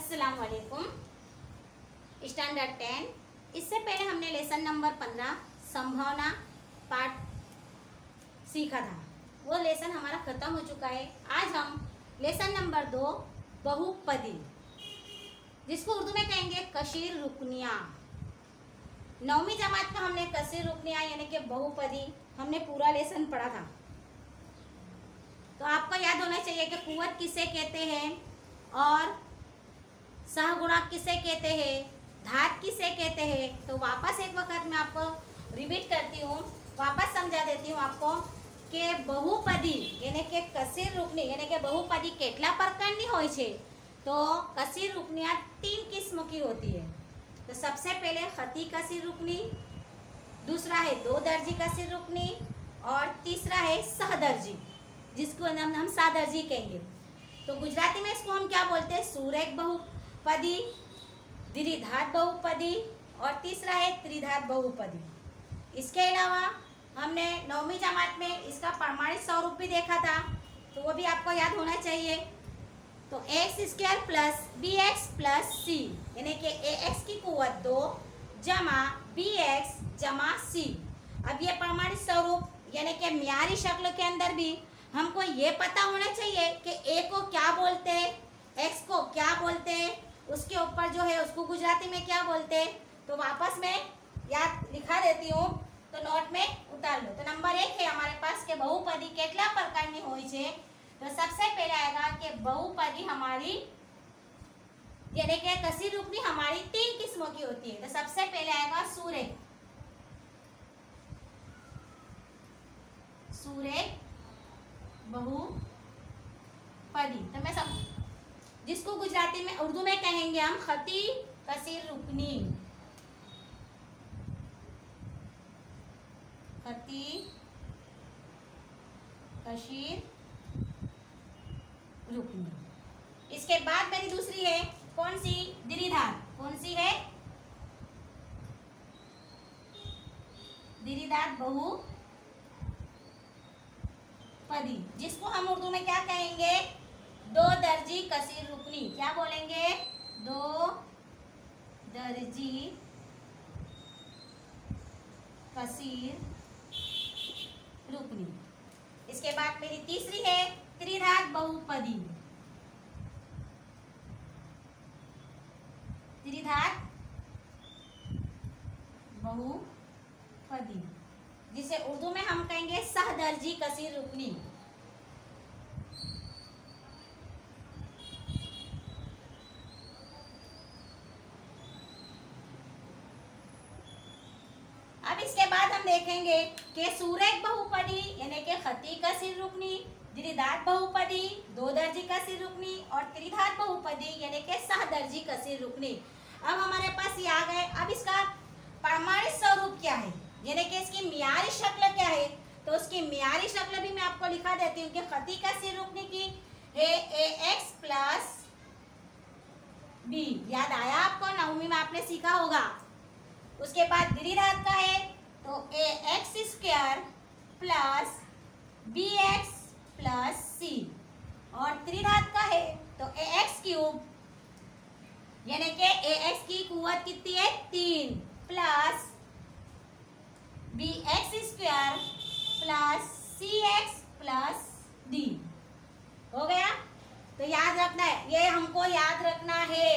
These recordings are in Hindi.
अस्सलाम वालेकुम। स्टैंडर्ड 10, इससे पहले हमने लेसन नंबर 15 संभावना पार्ट सीखा था। वो लेसन हमारा ख़त्म हो चुका है। आज हम लेसन नंबर 2 बहुपदी, जिसको उर्दू में कहेंगे कसीर रुकनियाँ। 9वीं जमात में हमने कसीर रुकनियाँ यानी कि बहुपदी हमने पूरा लेसन पढ़ा था। तो आपको याद होना चाहिए कि कुव्वत किसे कहते हैं और सहगुणक किसे कहते हैं, धात किसे कहते हैं। तो वापस एक वक्त मैं आपको रिपीट करती हूँ, वापस समझा देती हूँ आपको कि बहुपदी यानी कि कसीर रुकनी यानी कि बहुपदी કેટલા પ્રકારની હોય છે। तो कसीर रुकनियाँ 3 किस्म की होती है। तो सबसे पहले खती कसीर रुकनी, दूसरा है दो दर्जी कसीर रुकनी और तीसरा है सहदर्जी, जिसको हम सादर्जी कहेंगे। तो गुजराती में इसको हम क्या बोलते हैं, सुरेख बहुपदी, द्विधात बहुपदी और तीसरा है त्रिधात बहुपदी। इसके अलावा हमने 9वीं जमात में इसका प्रमाणित स्वरूप भी देखा था, तो वो भी आपको याद होना चाहिए। तो x² plus bx plus c यानी कि ax की कुव्वत 2 जमा bx जमा c। अब ये प्रमाणित स्वरूप यानी कि म्यारी शक्ल के अंदर भी हमको ये पता होना चाहिए कि a को क्या बोलते हैं, x को क्या बोलते हैं, उसके ऊपर जो है उसको गुजराती में क्या बोलते हैं। तो वापस में याद लिखा देती हूँ, तो नोट में उतार लो। तो नंबर 1 है हमारे पास के बहुपदी કેટલા પ્રકારની હોય છે। तो सबसे पहले आएगा कि बहुपदी हमारी यानी कि कसीर रुकनी हमारी 3 किस्मों की होती है। तो सबसे पहले आएगा सुरेख, सुरेख बहुपदी। तो मैं सब जिसको गुजराती में उर्दू में कहेंगे हम खती कसीर रुकनी, खती कसीर रुकनी। इसके बाद मेरी दूसरी है कौन सी, द्विधात। कौन सी है, द्विधात बहुपदी, जिसको हम उर्दू में क्या कहेंगे, दो दर्जी कसीर रुकनी। क्या बोलेंगे, दो दर्जी कसीर रुकनी। इसके बाद मेरी तीसरी है त्रिधात बहुपदी, त्रिधात बहुपदी, जिसे उर्दू में हम कहेंगे सहदर्जी कसीर रुकनी। अब इसके बाद हम देखेंगे कि सुरेख बहुपदी यानी कि खती कसीर रुकनी, द्विधात बहुपदी, दो दर्जी कसीर रुकनी और त्रिधात बहुपदी यानी कि सहदर्जी कसीर रुकनी। अब हमारे पास ये आ गए। अब इसका प्रमाणित स्वरूप क्या है यानी कि इसकी म्यारी शक्ल क्या है। तो उसकी म्यारी शक्ल भी मैं आपको लिखा देती हूँ कि खती कसीर रुकनी की है ax प्लस b। याद आया आपको, 9वीं में आपने सीखा होगा। उसके बाद द्विधात का है तो ax² plus bx plus c और त्रिधात का है तो ax³ यानी कि ax की कुव्वत कितनी है, 3 plus bx² plus cx plus d। हो गया। तो याद रखना है, ये हमको याद रखना है।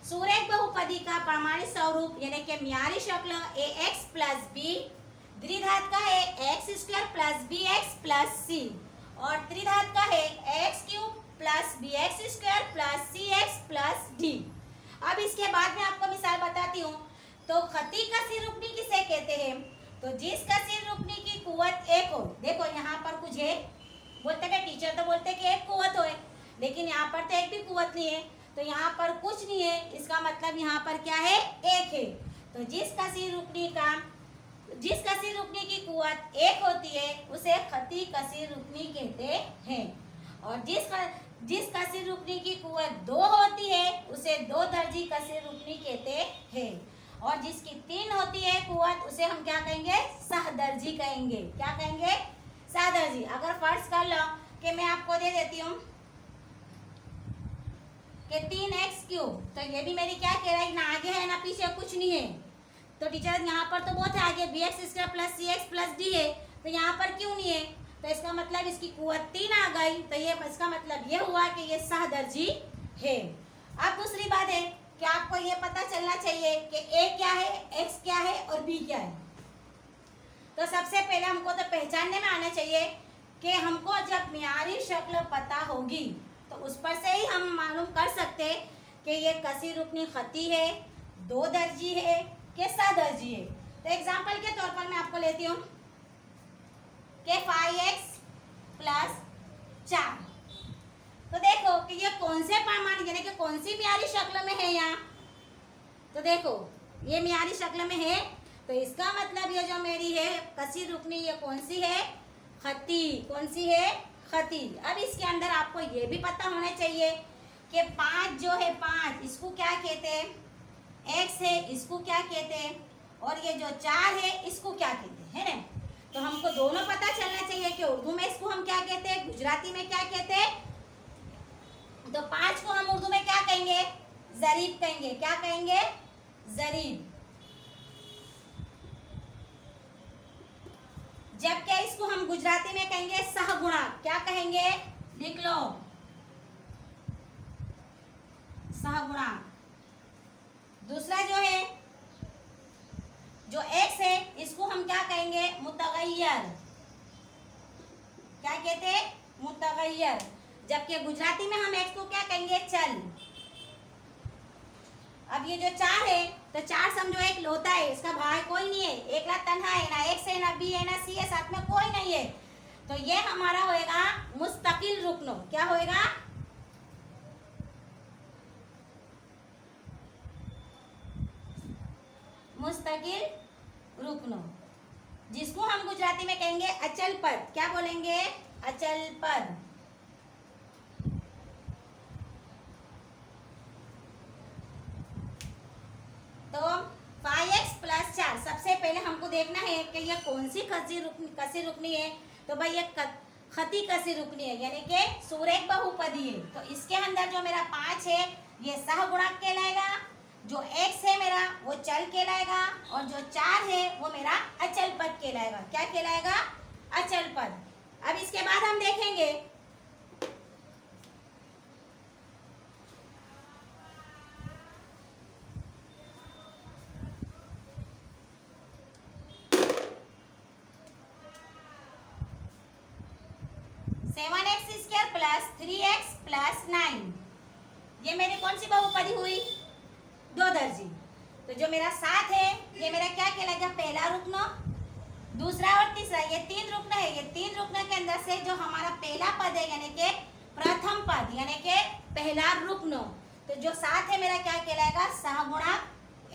सुरेख बहुपदी का प्रमाणित स्वरूप यानी कि म्यारी शक्ल ax प्लस b, द्विधात का है x² plus bx plus c और त्रिधात का है ax³ plus bx² plus cx plus d। अब इसके बाद में आपको मिसाल बताती हूँ। तो खती कसीर रुकनी किसे कहते हैं, तो जिस कसीर रुकनी की कुव्वत 1 हो। देखो यहाँ पर कुछ है, बोलते हैं टीचर तो बोलते कि एक कुव्वत हो, लेकिन यहाँ पर तो एक भी कुव्वत नहीं है, तो यहाँ पर कुछ नहीं है, इसका मतलब यहाँ पर क्या है, 1 है। तो जिस कसीर रुकनी की कुव्वत 1 होती है उसे खती कसीर रुकनी कहते हैं, और जिस कसीर रुकनी की कुव्वत 2 होती है उसे दो दर्जी कसीर रुकनी कहते हैं, और जिसकी 3 होती है कुव्वत उसे हम क्या कहेंगे, सहदर्जी कहेंगे। क्या कहेंगे, सहदर्जी। अगर फर्ज कर लो कि मैं आपको दे देती हूँ कि 3x³। तो ये भी मेरी क्या कहलाएगी, ना आगे है ना पीछे, कुछ नहीं है। तो टीचर यहाँ पर तो बहुत है आगे, bx² + cx + d है, तो यहाँ पर क्यों नहीं है? तो इसका मतलब इसकी कुव्वत 3 आ गई। तो ये इसका मतलब ये हुआ कि ये सहदर्जी है। अब दूसरी बात है कि आपको ये पता चलना चाहिए कि a क्या है, x क्या है और b क्या है। तो सबसे पहले हमको तो पहचानने में आना चाहिए कि हमको जब मियारी शक्ल पता होगी तो उस पर से ही हम मालूम कर सकते कि ये कसीर रुकनी खती है, दो दर्जी है कि सहदर्जी है। तो एग्जाम्पल के तौर पर मैं आपको लेती हूँ कि 5x + 4। तो देखो कि ये कौन से पैमाने यानी कि कौन सी मियारी शक्ल में है यहाँ। तो देखो ये मियारी शक्ल में है, तो इसका मतलब ये जो मेरी है कसीर रुकनी, ये कौन सी है, खती। कौन सी है, खती। अब इसके अंदर आपको ये भी पता होना चाहिए कि 5 जो है 5, इसको क्या कहते हैं, x है, इसको क्या कहते हैं, और ये जो 4 है इसको क्या कहते हैं, है ना। तो हमको दोनों पता चलना चाहिए कि उर्दू में इसको हम क्या कहते हैं, गुजराती में क्या कहते हैं। तो 5 को हम उर्दू में क्या कहेंगे, जरीब कहेंगे। क्या कहेंगे, जरीब। जबकि इसको हम गुजराती में कहेंगे सहगुणक। क्या कहेंगे, लिख लो, सहगुणक। दूसरा जो है, जो x है, इसको हम क्या कहेंगे, मुतगय्यर। क्या कहते हैं, मुतगय्यर। जबकि गुजराती में हम x को क्या कहेंगे, चल। अब ये जो 4 है, तो 4 समझो एक लोता है, इसका भाई कोई नहीं है, एकला तन्हा है, ना x है, ना b है, ना c है, साथ में कोई नहीं है। तो ये हमारा होएगा मुस्तकिल रुकनो। क्या होएगा, मुस्तकिल रुकनो, जिसको हम गुजराती में कहेंगे अचल पद। क्या बोलेंगे, अचल पद। तो 5x + 4, सबसे पहले हमको देखना है कि ये कौन सी कसी रुकनी है। तो भाई ये खती कसी रुकनी है, यानी कि सूरेख बहुपदी है। तो इसके अंदर जो मेरा 5 है ये सहगुणक कहलाएगा, जो x है मेरा वो चल कहलाएगा, और जो 4 है वो मेरा अचल पद कहलाएगा। क्या कहलाएगा, अचल पद। अब इसके बाद हम देखेंगे x² + 3x + 9। ये मेरी कौन सी बहुपदी हुई, दो दर्जी। तो जो मेरा 7 है ये मेरा क्या कहलाएगा, पहला रुकनो। दूसरा और तीसरा ये 3 रुकन है। ये 3 रुकन के अंदर से जो हमारा पहला पद है यानी कि प्रथम पद यानी कि पहला रुकनो, तो जो 7 है मेरा क्या कहलाएगा, सहगुणक।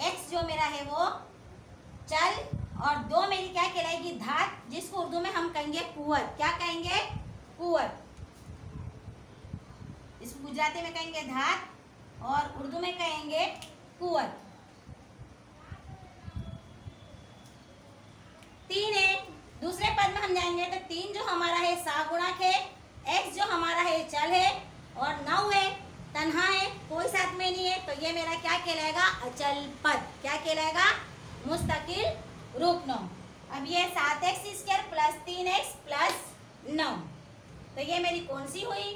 x जो मेरा है वो चल, और 2 मेरी क्या कहलाएगी, धात, जिसको उर्दू में हम कहेंगे कुव्वत। क्या कहेंगे, कुव्वत। इसको गुजराती में कहेंगे धात और उर्दू में कहेंगे कुव्वत। 3 है, दूसरे पद में हम जाएंगे तो 3 जो हमारा है सहगुणक है, x जो हमारा है चल है, और 9 है तन्हा है, कोई साथ में नहीं है। तो ये मेरा क्या कहलाएगा, अचल पद। क्या कहलाएगा, मुस्तकिल रुकनो। अब ये 7x² + 3x + 9, तो ये मेरी कौन सी हुई,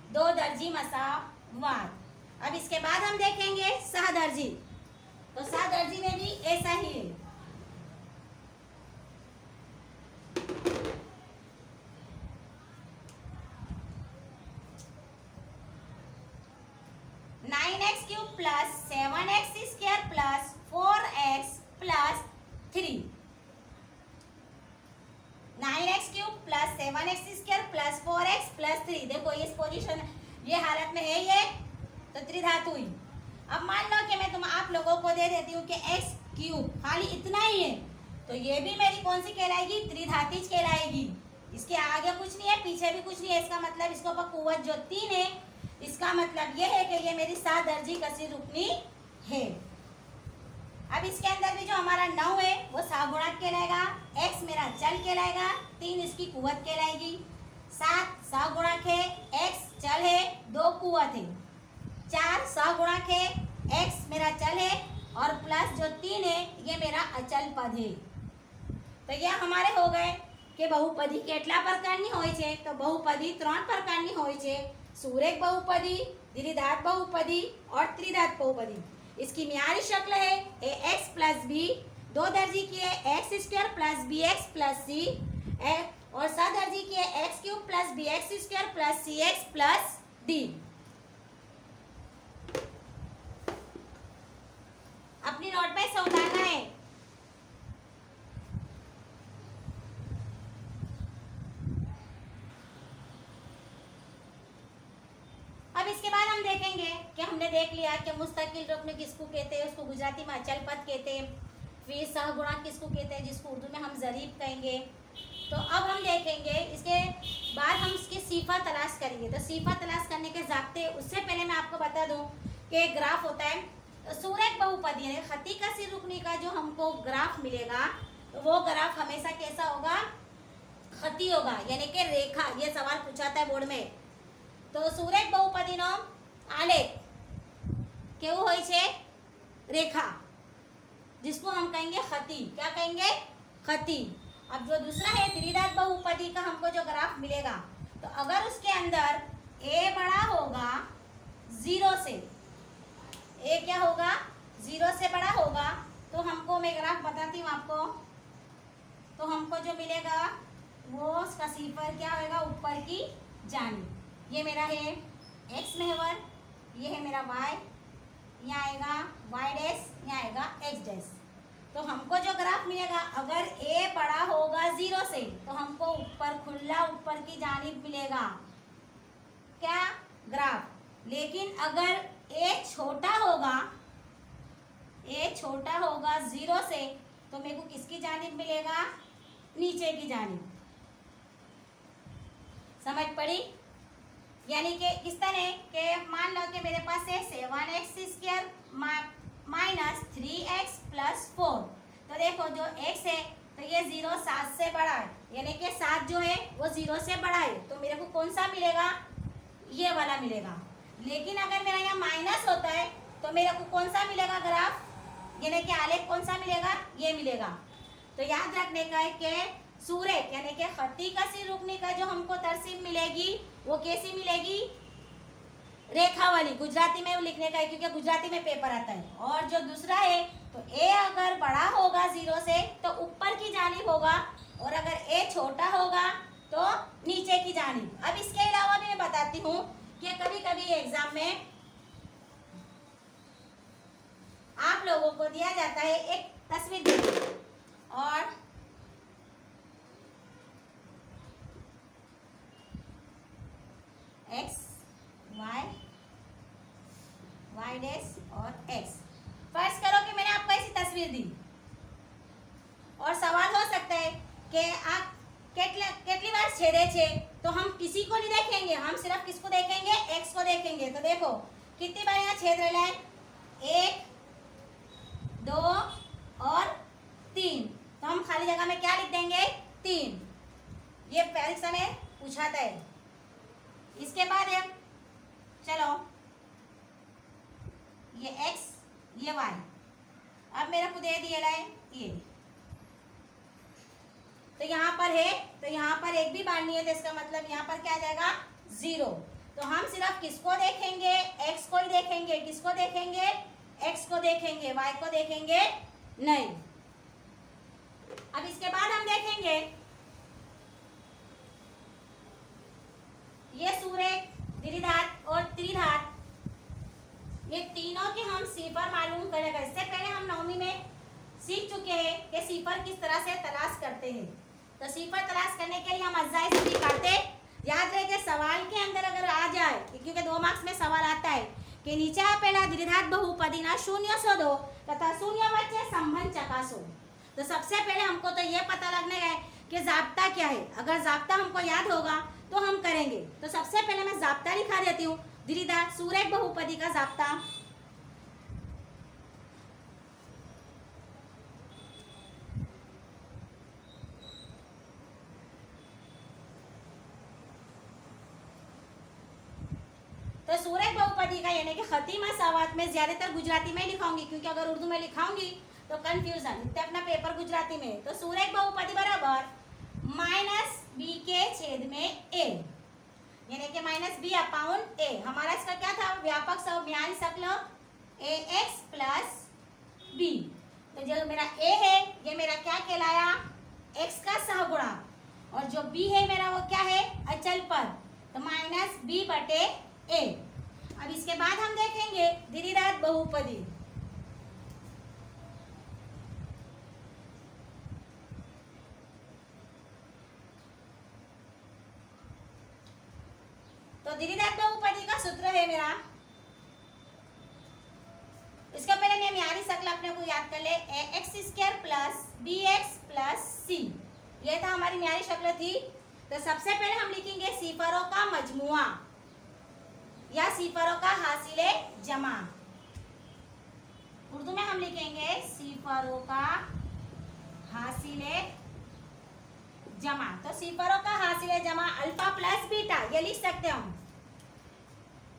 दो दर्जी मसावात। अब इसके बाद हम देखेंगे सहदर्जी। तो सहदर्जी में भी ऐसा ही है। + 7x² + 4x + 3। 9x³ + 7x² + 4x + 3। देखो इस पोजीशन, ये हालत में है ये, तो त्रिधातु हुई। अब मान लो कि मैं आप लोगों को दे देती हूँ कि x³ खाली इतना ही है, तो ये भी मेरी कौन सी कहलाएगी, त्रिधातिज कहलाएगी। इसके आगे कुछ नहीं है, पीछे भी कुछ नहीं है। इसका मतलब इसके ऊपर कुव्वत जो 3 है, इसका मतलब ये है कि ये मेरी सहदर्जी कसी रुकनी है। अब इसके अंदर भी जो हमारा 9 है वो सहगुणक कहलाएगा, x मेरा चल कहलाएगा, 3 इसकी कुव्वत कहलाएगी, 7 सहगुणक है, x चल है, 2 कुव्वत है। 4 सहगुणक है, x मेरा चल है और प्लस जो 3 है ये मेरा अचल पद है। तो ये हमारे हो गए કે बहुपदी કેટલા પ્રકારની હોય છે? તો बहुपदी 3 પ્રકારની હોય છે, सुरेख बहुपदी, द्विघात बहुपदी और त्रिघात बहुपदी। इसकी म्यारी शक्ल है ax प्लस बी, दो दर्जी की है x square plus b x plus c और सदर्जी की है x cube plus b x square plus c x plus d. अपनी नोट पे से उतारना है। अब इसके बाद हम देखेंगे कि हमने देख लिया कि मुस्तकिल रुकन किसको कहते हैं, उसको गुजराती में अचल पद कहते हैं। फिर सहगुणक किसको कहते हैं, जिसको उर्दू में हम ज़रीब कहेंगे। तो अब हम देखेंगे इसके बाद हम इसकी सीफा तलाश करेंगे। तो सीफा तलाश करने के ज़ाब्ते, उससे पहले मैं आपको बता दूं कि ग्राफ होता है सुरेख बहुपदी यानी खती कसी रुकनी का जो हमको ग्राफ मिलेगा तो वो ग्राफ हमेशा कैसा होगा? खती होगा यानी कि रेखा। ये सवाल पूछाता है बोर्ड में। तो सुरेख बहुपदीनो आलेख केवो होय छे? रेखा, जिसको हम कहेंगे खती। क्या कहेंगे? खती। अब जो दूसरा है त्रिघात बहुपदी का हमको जो ग्राफ मिलेगा तो अगर उसके अंदर a बड़ा होगा 0 से, a क्या होगा? 0 से बड़ा होगा तो हमको, मैं ग्राफ बताती हूँ आपको, तो हमको जो मिलेगा वो उसका सिफर क्या होगा? ऊपर की जानिब। ये मेरा है x महवर, ये है मेरा y, यहाँ आएगा y डैश, यहाँ आएगा x डैश। तो हमको जो ग्राफ मिलेगा अगर a बड़ा होगा 0 से तो हमको ऊपर खुला ऊपर की जानिब मिलेगा क्या? ग्राफ। लेकिन अगर a छोटा होगा, a छोटा होगा 0 से तो मेरे को किसकी जानिब मिलेगा? नीचे की जानिब। समझ पड़ी? यानी कि किस तरह के, मान लो कि मेरे पास है 7x square minus 3x plus 4। तो देखो जो x है तो ये 0 7 से बड़ा है, यानी कि 7 जो है वो 0 से बड़ा है तो मेरे को कौन सा मिलेगा? ये वाला मिलेगा। लेकिन अगर मेरा यहाँ माइनस होता है तो मेरे को कौन सा मिलेगा ग्राफ? यानी कि आलेख कौन सा मिलेगा? ये मिलेगा। तो याद रखने का है कि सुरेख यानी कि खती कसी रुकनी का जो हमको तरसीब मिलेगी वो कैसी मिलेगी? रेखा वाली। गुजराती में वो लिखने का है क्योंकि गुजराती में पेपर आता है। और जो दूसरा है तो a अगर बड़ा होगा 0 से तो ऊपर की जानिब होगा और अगर a छोटा होगा तो नीचे की जानिब। अब इसके अलावा भी मैं बताती हूँ कि कभी कभी एग्जाम में आप लोगों को दिया जाता है एक तस्वीर और x y y डैश और x। फर्ज करो कि मैंने आपको ऐसी तस्वीर दी और सवाल हो सकता है कि आप कितनी बार छेदे छे, तो हम किसी को नहीं देखेंगे, हम सिर्फ किसको देखेंगे? x को देखेंगे। तो देखो कितनी बार यहाँ छेद रहा है? 1 2 और 3। तो हम खाली जगह में क्या लिख देंगे? 3। ये परीक्षा में पूछाता है। इसके बाद है, चलो ये x ये y, अब मेरे को दे दिया है ये, तो यहाँ पर है तो यहाँ पर एक भी बार नहीं है तो इसका मतलब यहाँ पर क्या आ जाएगा? 0। तो हम सिर्फ किसको देखेंगे? x को ही देखेंगे। किसको देखेंगे? x को देखेंगे, y को देखेंगे नहीं। अब इसके बाद हम देखेंगे ये सुरेख, द्विघात और त्रिघात, ये तीनों के हम सिफर मालूम करेंगे। इससे पहले हम 9वीं में सीख चुके हैं कि सिफर किस तरह से तलाश करते हैं। तो सिफर तलाश करने के लिए हम अज्जाए से निकालते। याद रहे कि सवाल के अंदर अगर आ जाए, क्योंकि 2 मार्क्स में सवाल आता है कि नीचे आपेला द्विघात बहुपदीना शून्य शोधो तथा शून्य वच्चे संबंध चकासो। तो सबसे पहले हमको तो ये पता लगने है कि जाब्ता क्या है। अगर जाब्ता हमको याद होगा तो हम करेंगे। तो सबसे पहले मैं जाब्ता लिखा देती हूँ, द्विघात सुरेख बहुपदी का जाब्ता। तो सूरज बहुपदी का यानी कि खती मसावत में ज्यादातर गुजराती में लिखाऊंगी, क्योंकि अगर उर्दू में लिखाऊंगी तो कंफ्यूजन, इतने अपना पेपर गुजराती में। तो सूरज बहुपदी बराबर माइनस बी के छेद में ए, यानी कि माइनस बी अपॉन ए। हमारा इसका क्या था, व्यापक सम्यान शक्ल ए एक्स प्लस बी। तो जो मेरा ए है ये मेरा क्या कहलाया, एक्स का सहगुणा, और जो बी है मेरा वो क्या है, अचल पद, तो माइनस बी बटे ए। अब इसके बाद हम देखेंगे द्विघात बहुपदी। तो द्विघात बहुपदी का सूत्र है मेरा, इसका पहले मैं म्यारी शक्ल अपने को याद कर ले, a x square plus b x plus c, ये था हमारी म्यारी शक्ल थी। तो सबसे पहले हम लिखेंगे सिफरों का मजमुआ या सिफरों का हासिले जमा। उर्दू में हम लिखेंगे सिफरों का हासिले जमा। तो सिफरों का हासिले जमा अल्फा प्लस बीटा, ये लिख सकते हम।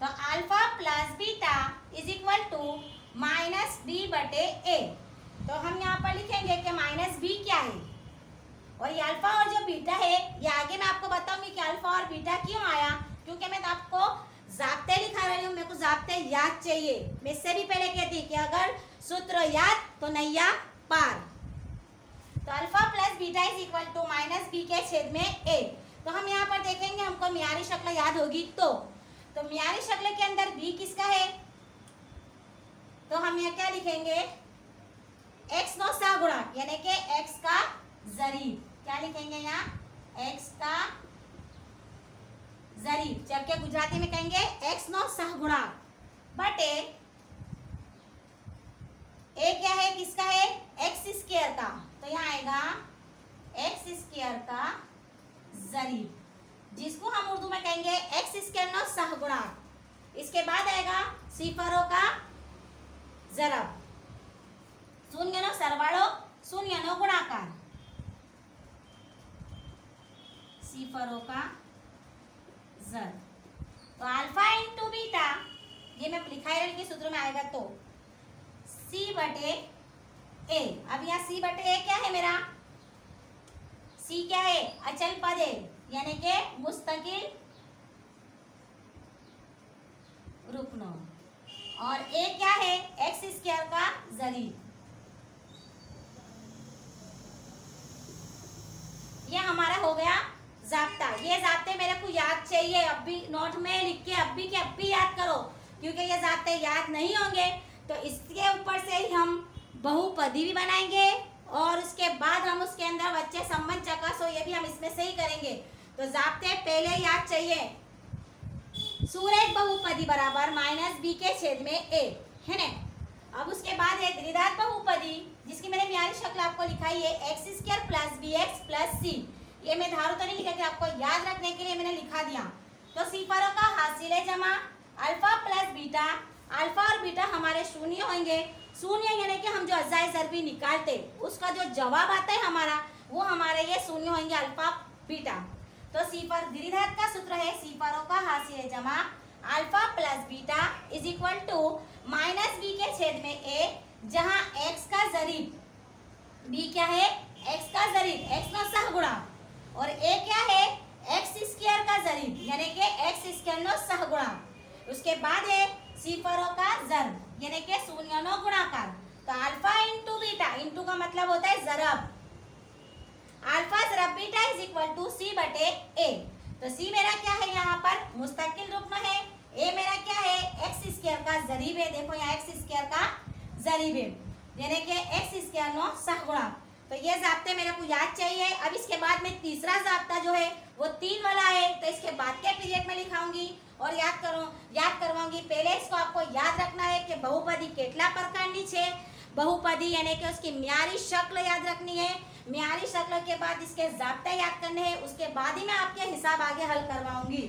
तो alpha plus beta is equal to minus B बटे ए। तो हम यहाँ पर लिखेंगे कि माइनस बी क्या है, और ये अल्फा और जो बीटा है ये आगे मैं आपको बताऊंगी कि अल्फा और बीटा क्यों आया, क्योंकि मैं तो आपको जाब्ते लिखा रही हूँ, मेरे को जाब्ते याद चाहिए। मैं इससे भी पहले कहती कि अगर सूत्र याद तो नैया पार। तो alpha plus beta is equal to minus B के छेद में ए। तो हम यहाँ पर देखेंगे हमको म्यारी शक्ल याद होगी। तो म्यारी शक्ल के अंदर बी किसका है, तो हम यहाँ क्या लिखेंगे, एक्स नो सहगुणक, यानी कि एक्स का जरीब। क्या लिखेंगे यहाँ, एक्स का जरीब, जबकि गुजराती में कहेंगे एक्स नो सहगुणक बटे ए क्या है, किसका है, एक्स स्क्वायर का। तो यहाँ आएगा एक्स स्क्वायर का जरीब, जिसको हम उर्दू में कहेंगे एक्स स्क्वायर नो सहगुणक। इसके बाद आएगा सिफरों का जरब, शून्य नो सरवाड़ो, शून्य नो गुणाकार, सिफरों का जर। तो अल्फा इंटू बीटा, ये मैं लिखाई के सूत्र में आएगा, तो सी बटे ए। अब यहाँ सी बटे ए क्या है मेरा, सी क्या है, अचल पद है, यानी कि मुस्तकिल रुकनो, और ए क्या है, एक्स स्क्वायर का जरीब। ये हमारा हो गया जाब्ता। ये जाब्ते मेरे को याद चाहिए, अब भी नोट में लिख के अब भी याद करो, क्योंकि ये जाब्ते याद नहीं होंगे तो इसके ऊपर से ही हम बहुपदी भी बनाएंगे, और उसके बाद हम उसके अंदर बच्चे संबंध चकासो, ये भी हम इसमें से ही करेंगे। तो जाब्ते पहले याद चाहिए, सूरज बहुपदी बराबर माइनस बी के छेद में ए, है ना। अब उसके बाद है द्विघात बहुपदी, जिसकी मैंने म्यारी शक्ल आपको लिखाई है, x square plus b x plus c. ये मैं धारू तो नहीं लिखा कि आपको याद रखने के लिए मैंने लिखा दिया। तो सिफरों का हासिले जमा अल्फा प्लस बीटा, अल्फा और बीटा हमारे शून्य होंगे। शून्य यानी कि हम जो अजाए ज़रबी निकालते उसका जो जवाब आता है हमारा, वो हमारे ये शून्य होंगे, अल्फा बीटा। तो सिफर द्विघात का सूत्र है सिफरों का हासिले जमा alpha plus beta is equal to minus B के छेद में ए, जहां एक्स का जरीब, बी क्या है, एक्स का जरीब, एक्स नो सहगुणक, और ए क्या है, एक्स स्क्वायर का जरीब, यानी कि एक्स स्क्वायर नो सहगुणक। उसके बाद है सिफरों का जरब, यानी कि शून्य नो गुणाकार। तो अल्फा इंटू बीटा, इंटू का मतलब होता है जरब, अल्फा जरब बीटा इज इक्वल टू सी बटे ए। तो सी मेरा क्या है, यहाँ पर मुस्तकिल रुकन है, ए मेरा क्या है, एक्स स्क्वायर का जरीब है। देखो यहाँ एक्स स्क्वायर का जरीब है, यानी कि एक्स स्क्वायर नो सहगुणक। तो ये जाब्ते मेरे को याद चाहिए। अब इसके बाद में तीसरा जाब्ता जो है वो 3 वाला है, तो इसके बाद के पीरियड में लिखाऊंगी और याद करवाऊंगी। पहले इसको आपको याद रखना है कि बहुपदी केटला प्रकारनी छे, बहुपदी यानी कि उसकी म्यारी शक्ल याद रखनी है। म्यारी शक्ल के बाद इसके जाब्ते याद करने हैं, उसके बाद ही मैं आपके हिसाब आगे हल करवाऊंगी।